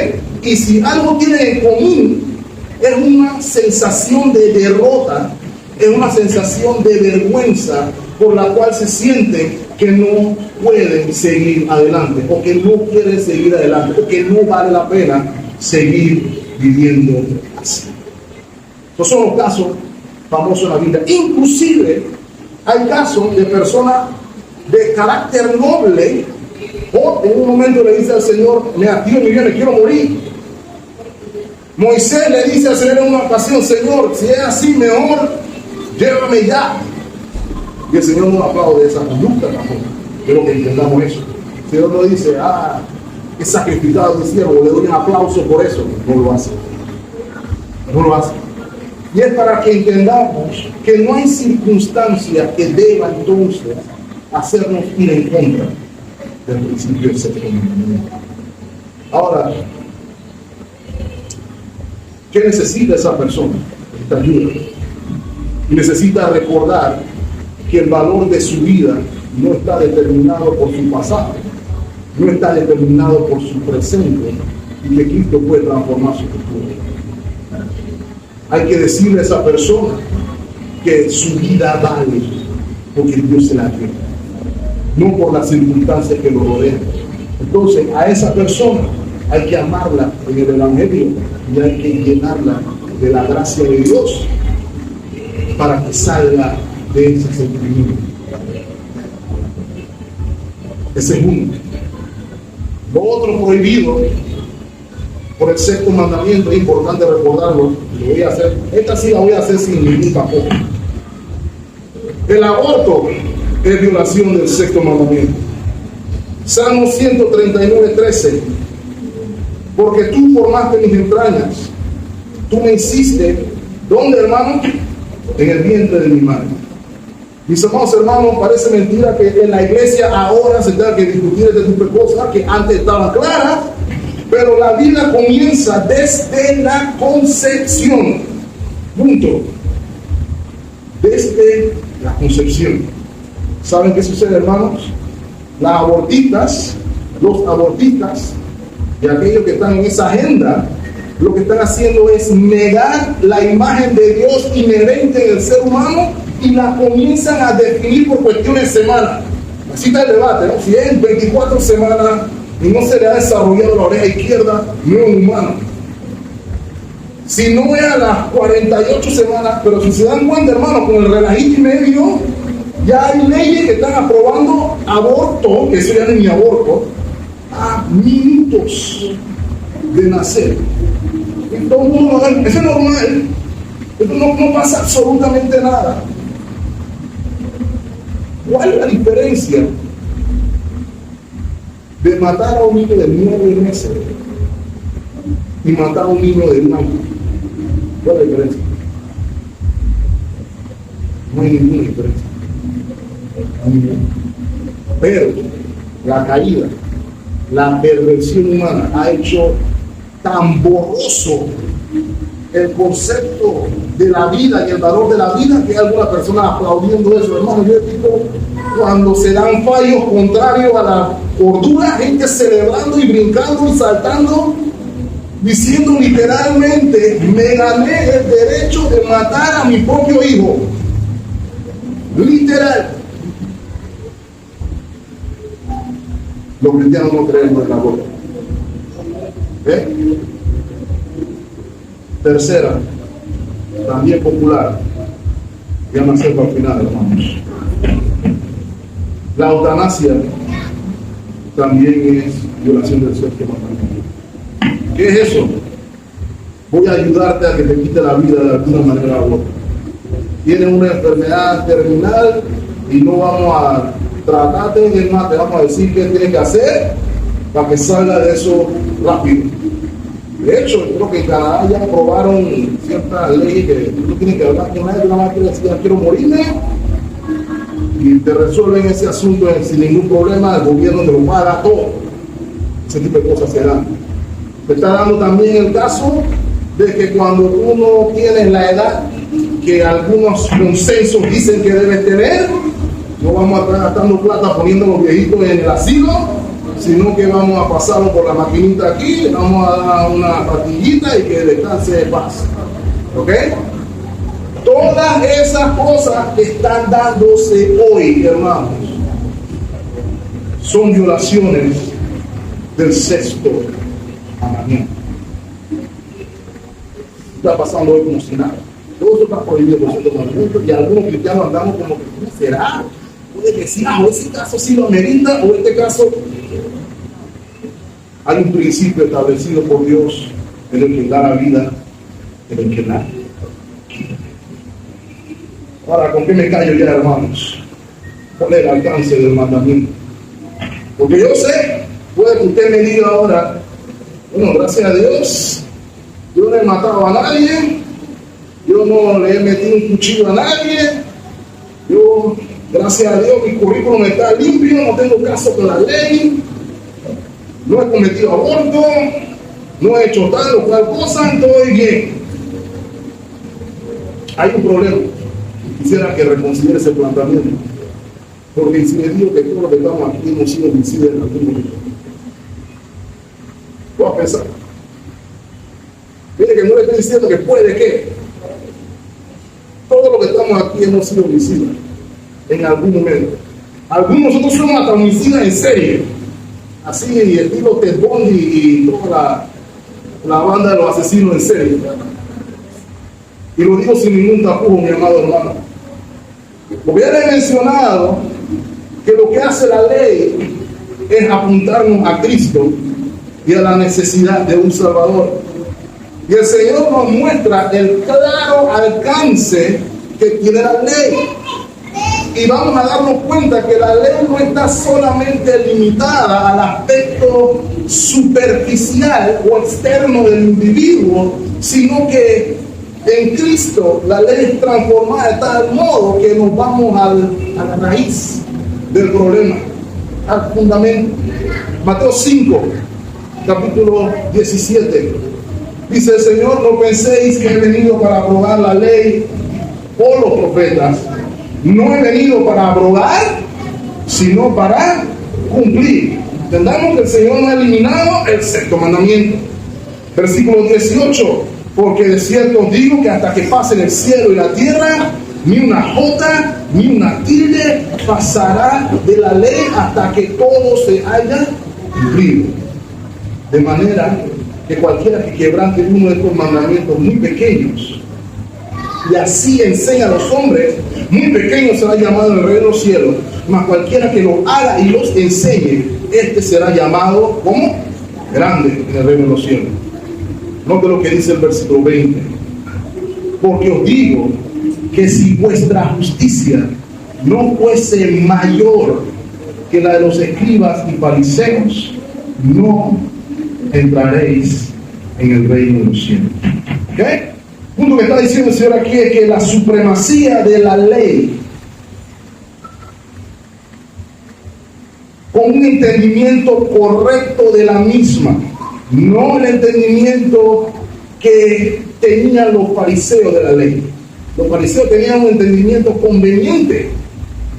S1: Y si algo tienen en común, es una sensación de derrota, es una sensación de vergüenza por la cual se sienten que no pueden seguir adelante, o que no quieren seguir adelante, o que no vale la pena seguir viviendo así. Estos son los casos famosos en la Biblia. Inclusive hay casos de personas de carácter noble, o en un momento le dice al Señor: mira, tío, mi vida, me quiero morir. Moisés le dice al Señor en una ocasión: Señor, si es así, mejor llévame ya. Y el Señor no aplaude esa conducta tampoco. Quiero que entendamos eso. El Señor no dice: he sacrificado a mi siervo, le doy un aplauso por eso. No lo hace. No lo hace. Y es para que entendamos que no hay circunstancia que deba entonces hacernos ir en contra del principio del sexto mandamiento. Ahora, ¿qué necesita esa persona? Esta ayuda. Y necesita recordar que el valor de su vida no está determinado por su pasado, no está determinado por su presente, y que Cristo puede transformar su futuro. Hay que decirle a esa persona que su vida vale porque Dios se la dio, no por las circunstancias que lo rodean. Entonces, a esa persona hay que amarla en el Evangelio y hay que llenarla de la gracia de Dios para que salga de ese sentimiento. Ese es uno. Lo otro prohibido por el sexto mandamiento, es importante recordarlo, lo voy a hacer. Esta sí la voy a hacer sin ningún tapón. El aborto es violación del sexto mandamiento. Salmo 139:13. Porque tú formaste mis entrañas, tú me hiciste, ¿dónde, hermano? En el vientre de mi madre. Mis amados hermanos, parece mentira que en la iglesia ahora se tenga que discutir este tipo de cosas que antes estaban claras, pero la vida comienza desde la concepción. Punto. Desde la concepción. ¿Saben qué sucede, hermanos? Las abortistas, los abortistas y aquellos que están en esa agenda, lo que están haciendo es negar la imagen de Dios inherente en el ser humano y la comienzan a definir por cuestiones de semanas. Así está el debate, ¿no? Si es 24 semanas y no se le ha desarrollado la oreja izquierda, no es humano. Si no es a las 48 semanas, pero si se dan cuenta, hermano, con el relajito y medio, ya hay leyes que están aprobando aborto, que eso ya no es ni aborto, a minutos de nacer. Entonces, eso es normal. Eso no pasa absolutamente nada. ¿Cuál es la diferencia de matar a un niño de 9 meses y matar a un niño de 1 año? ¿Cuál es la diferencia? No hay ninguna diferencia. Pero la caída, la perversión humana ha hecho tan borroso el concepto de la vida y el valor de la vida que hay alguna persona aplaudiendo eso. Hermano, yo digo, cuando se dan fallos contrarios a la cordura, gente celebrando y brincando y saltando, diciendo literalmente: me gané el derecho de matar a mi propio hijo. Literal. Los cristianos no creemos en la aborto. Tercera, también popular, ya me acerco al final, hermanos. La eutanasia también es violación del sexto mandamiento. ¿Qué es eso? Voy a ayudarte a que te quite la vida de alguna manera u otra. Tienes una enfermedad terminal y no vamos a tratarte, es más, te vamos a decir qué tienes que hacer para que salga de eso rápido. De hecho, yo creo que en Canadá ya aprobaron ciertas leyes que tú no tienes que hablar con nadie, nada más que decir, quiero morirme, y te resuelven ese asunto sin ningún problema, el gobierno te lo paga todo. Ese tipo de cosas se dan. Te está dando también el caso de que cuando tú no tienes la edad que algunos consensos dicen que debes tener, no vamos a estar gastando plata poniendo a los viejitos en el asilo, sino que vamos a pasarlo por la maquinita aquí, le vamos a dar una pastillita y que descanse de paz. ¿Ok? Todas esas cosas que están dándose hoy, hermanos, son violaciones del sexto mandamiento. Está pasando hoy como si nada. Todo eso está prohibido por el sexto mandamiento y algunos cristianos andamos como que, ¿cómo será? Puede que sí, ese caso sí lo amerita o este caso. Hay un principio establecido por Dios en el que da la vida, en el que la quita. Ahora, ¿con qué me callo ya, hermanos? ¿Cuál es el alcance del mandamiento? Porque yo sé, puede que usted me diga ahora, bueno, gracias a Dios, yo no he matado a nadie, yo no le he metido un cuchillo a nadie, yo, gracias a Dios, mi currículum está limpio, no tengo caso con la ley, no he cometido aborto, no he hecho tal o cual cosa, estoy bien. Hay un problema. Quisiera que reconsidere ese planteamiento. Porque si me digo que todos los que estamos aquí hemos sido homicidios en algún momento. Voy a pensar. Mire que no le estoy diciendo que puede que. Todos los que estamos aquí hemos sido homicidas en algún momento. Algunos nosotros somos hasta homicidas en serie. Así, estilo Ted Bundy y toda la banda de los asesinos en serie. Y lo digo sin ningún tapujo, mi amado hermano. Porque ya le he mencionado que lo que hace la ley es apuntarnos a Cristo y a la necesidad de un Salvador. Y el Señor nos muestra el claro alcance que tiene la ley. Y vamos a darnos cuenta que la ley no está solamente limitada al aspecto superficial o externo del individuo, sino que en Cristo la ley es transformada de tal modo que nos vamos a la raíz del problema, al fundamento. Mateo 5, capítulo 17. Dice el Señor, no penséis que he venido para abrogar la ley o los profetas. No he venido para abrogar, sino para cumplir. Entendamos que el Señor no ha eliminado el sexto mandamiento. Versículo 18. Porque de cierto os digo que hasta que pasen el cielo y la tierra, ni una jota, ni una tilde pasará de la ley hasta que todo se haya cumplido. De manera que cualquiera que quebrante uno de estos mandamientos muy pequeños, y así enseña a los hombres, muy pequeño será llamado en el reino de los cielos, mas cualquiera que lo haga y los enseñe, este será llamado, ¿cómo? Grande en el reino de los cielos. Note lo que dice el versículo 20. Porque os digo que si vuestra justicia no fuese mayor que la de los escribas y fariseos, no entraréis en el reino de los cielos. ¿Ok? El punto que está diciendo el Señor aquí es que la supremacía de la ley, con un entendimiento correcto de la misma, no el entendimiento que tenían los fariseos de la ley. Los fariseos tenían un entendimiento conveniente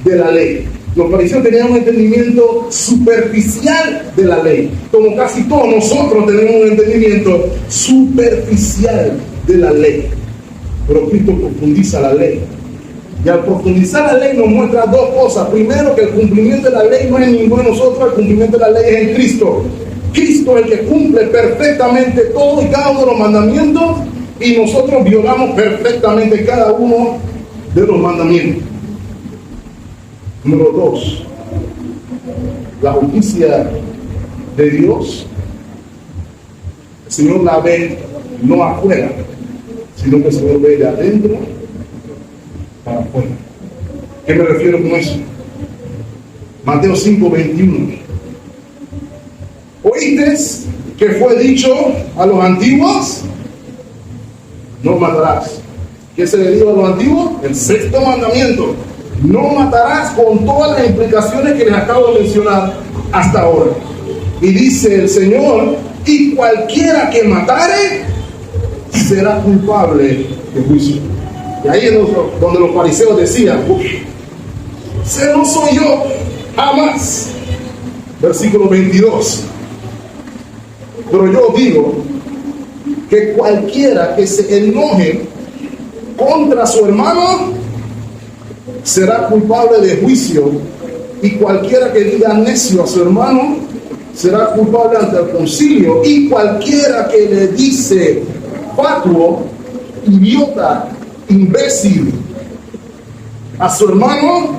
S1: de la ley. Los fariseos tenían un entendimiento superficial de la ley. Como casi todos nosotros tenemos un entendimiento superficial de la ley. Pero Cristo profundiza la ley. Y al profundizar la ley nos muestra dos cosas. Primero, que el cumplimiento de la ley no es en ninguno de nosotros, el cumplimiento de la ley es en Cristo. Cristo es el que cumple perfectamente todo y cada uno de los mandamientos, y nosotros violamos perfectamente cada uno de los mandamientos. Número 2, la justicia de Dios, el Señor la ve no afuera, sino que el Señor ve de adentro para afuera. ¿Qué me refiero con eso? Mateo 5:21. ¿Oíste que fue dicho a los antiguos? No matarás. ¿Qué se le dijo a los antiguos? El sexto mandamiento. No matarás, con todas las implicaciones que les acabo de mencionar hasta ahora. Y dice el Señor, y cualquiera que matare será culpable de juicio. Y ahí es donde los fariseos decían, ese no soy yo, jamás. Versículo 22. Pero yo digo que cualquiera que se enoje contra su hermano será culpable de juicio, y cualquiera que diga necio a su hermano será culpable ante el concilio, y cualquiera que le dice fatuo, idiota, imbécil a su hermano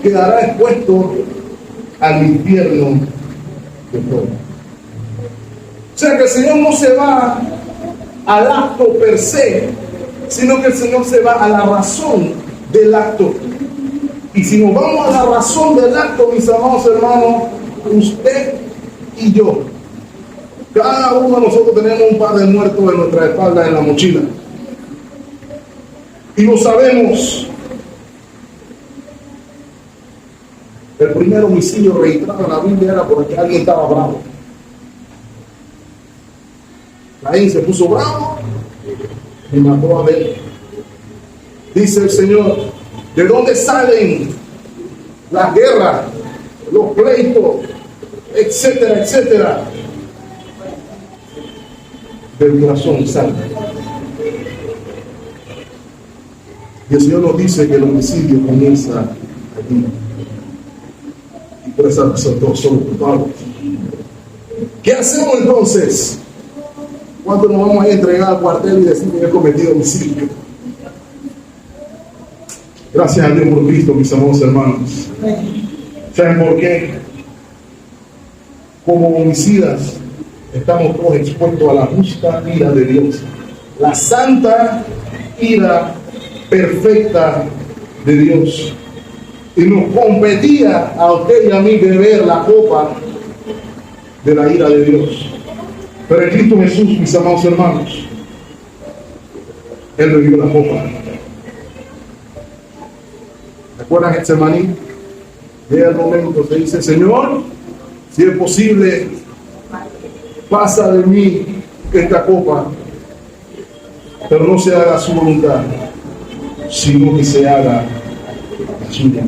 S1: quedará expuesto al infierno de todo. O sea que el Señor no se va al acto per se, sino que el Señor se va a la razón del acto. Y si nos vamos a la razón del acto, mis amados hermanos, usted y yo, cada uno de nosotros tenemos un par de muertos en nuestra espalda, en la mochila. Y lo sabemos. El primer homicidio registrado en la Biblia era porque alguien estaba bravo. Caín se puso bravo y mató a Abel. Dice el Señor, ¿de dónde salen las guerras, los pleitos, etcétera, etcétera? Del corazón sale. Y el Señor nos dice que el homicidio comienza aquí. Y por esa razón todos somos culpables. ¿Qué hacemos entonces? ¿Cuándo nos vamos a entregar al cuartel y decir que he cometido homicidio? Gracias a Dios por Cristo, mis amados hermanos. ¿Saben por qué? Como homicidas estamos todos expuestos a la justa ira de Dios, la santa ira perfecta de Dios. Y nos competía a usted y a mí beber la copa de la ira de Dios. Pero en Cristo Jesús, mis amados hermanos, Él bebió la copa. ¿Recuerdan Getsemaní? Llega el momento que dice, Señor, si es posible, pasa de mí esta copa, pero no se haga su voluntad, sino que se haga la suya.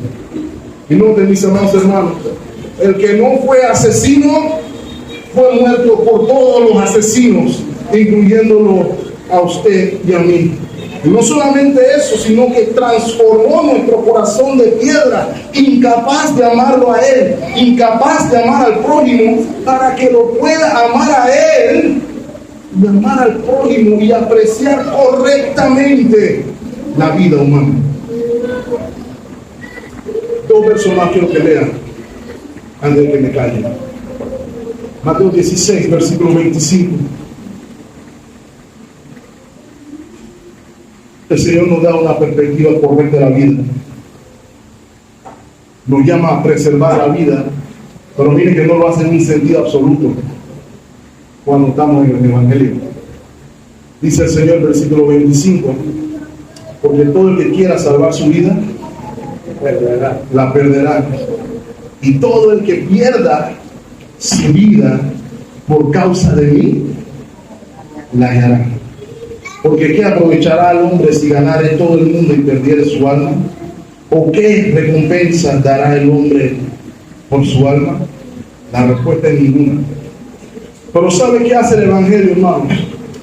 S1: Y noten, mis amados hermanos, el que no fue asesino fue muerto por todos los asesinos, incluyéndolo a usted y a mí. Y no solamente eso, sino que transformó nuestro corazón de piedra, incapaz de amarlo a Él, incapaz de amar al prójimo, para que lo pueda amar a Él y amar al prójimo y apreciar correctamente la vida humana. Dos versos más quiero que lean antes de que me calle. Mateo 16, versículo 25. El Señor nos da una perspectiva correcta de la vida. Nos llama a preservar la vida, pero miren que no lo hace en un sentido absoluto cuando estamos en el Evangelio. Dice el Señor, versículo 25, porque todo el que quiera salvar su vida, la perderá. Y todo el que pierda su vida por causa de mí, la hallará. Porque ¿qué aprovechará al hombre si ganare todo el mundo y perdiere su alma? ¿O qué recompensa dará el hombre por su alma? La respuesta es ninguna. Pero ¿sabe qué hace el Evangelio, hermanos?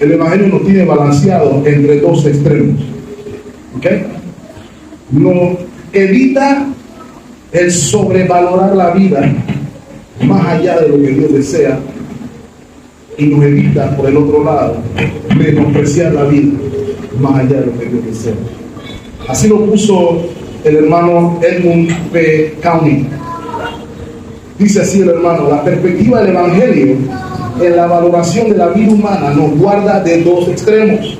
S1: El Evangelio nos tiene balanceado entre dos extremos. ¿Ok? Nos evita el sobrevalorar la vida más allá de lo que Dios desea, y nos evita, por el otro lado, menospreciar la vida más allá de lo que Dios desea. Así lo puso el hermano Edmund P. County. Dice así el hermano: la perspectiva del Evangelio en la valoración de la vida humana nos guarda de dos extremos.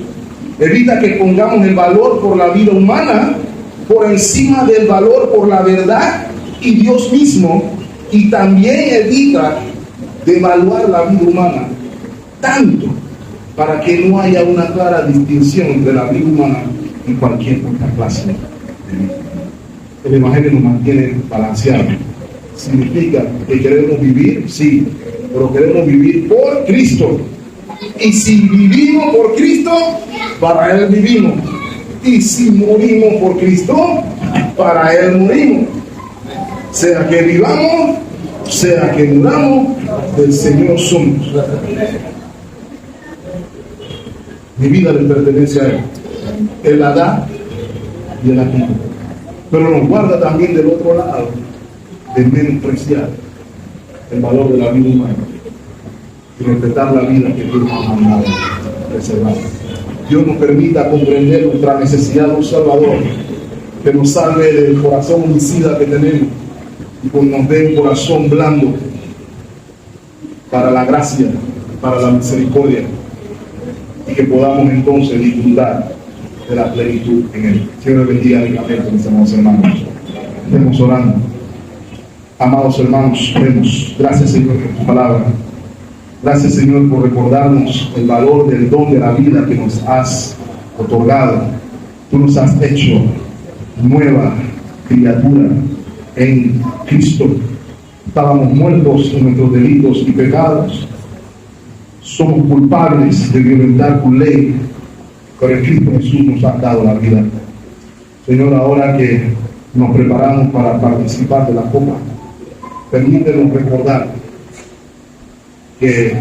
S1: Evita que pongamos el valor por la vida humana por encima del valor por la verdad y Dios mismo, y también evita devaluar la vida humana tanto para que no haya una clara distinción entre la vida humana y cualquier otra clase de vida. El Evangelio nos mantiene balanceados. Significa que queremos vivir, sí, pero queremos vivir por Cristo. Y si vivimos por Cristo, para Él vivimos. Y si morimos por Cristo, para Él morimos. Sea que vivamos, sea que muramos, del Señor somos. Mi vida le pertenece a Él. Él la da y Él la quita. Pero nos guarda también del otro lado de menospreciar el valor de la vida humana y respetar la vida que Dios nos ha mandado preservar. Dios nos permita comprender nuestra necesidad de un Salvador que nos salve del corazón homicida que tenemos y que nos dé un corazón blando para la gracia, para la misericordia, y que podamos entonces disfrutar de la plenitud en Él. Señor, bendiga ricamente, mis amados hermanos. Estemos orando. Amados hermanos, oremos. Gracias, Señor, por tu palabra. Gracias, Señor, por recordarnos el valor del don de la vida que nos has otorgado. Tú nos has hecho nueva criatura en Cristo. Estábamos muertos en nuestros delitos y pecados. Somos culpables de violentar tu ley, pero en Cristo Jesús nos ha dado la vida. Señor, ahora que nos preparamos para participar de la copa, permítenos recordar que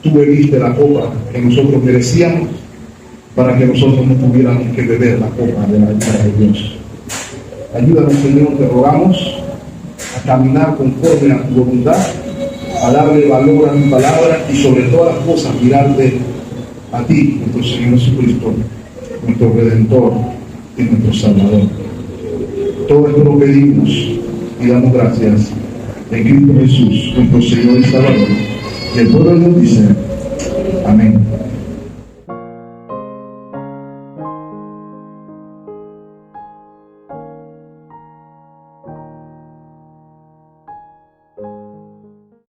S1: tú bebiste la copa que nosotros merecíamos para que nosotros no tuviéramos que beber la copa de la ira de Dios. Ayúdanos, Señor, te rogamos a caminar conforme a tu voluntad, a darle valor a tu palabra y sobre todas las cosas mirarte a ti, nuestro Señor Jesucristo, nuestro Redentor y nuestro Salvador. Todo esto lo pedimos y damos gracias en Cristo Jesús, nuestro Señor y Salvador. Y el pueblo nos dice: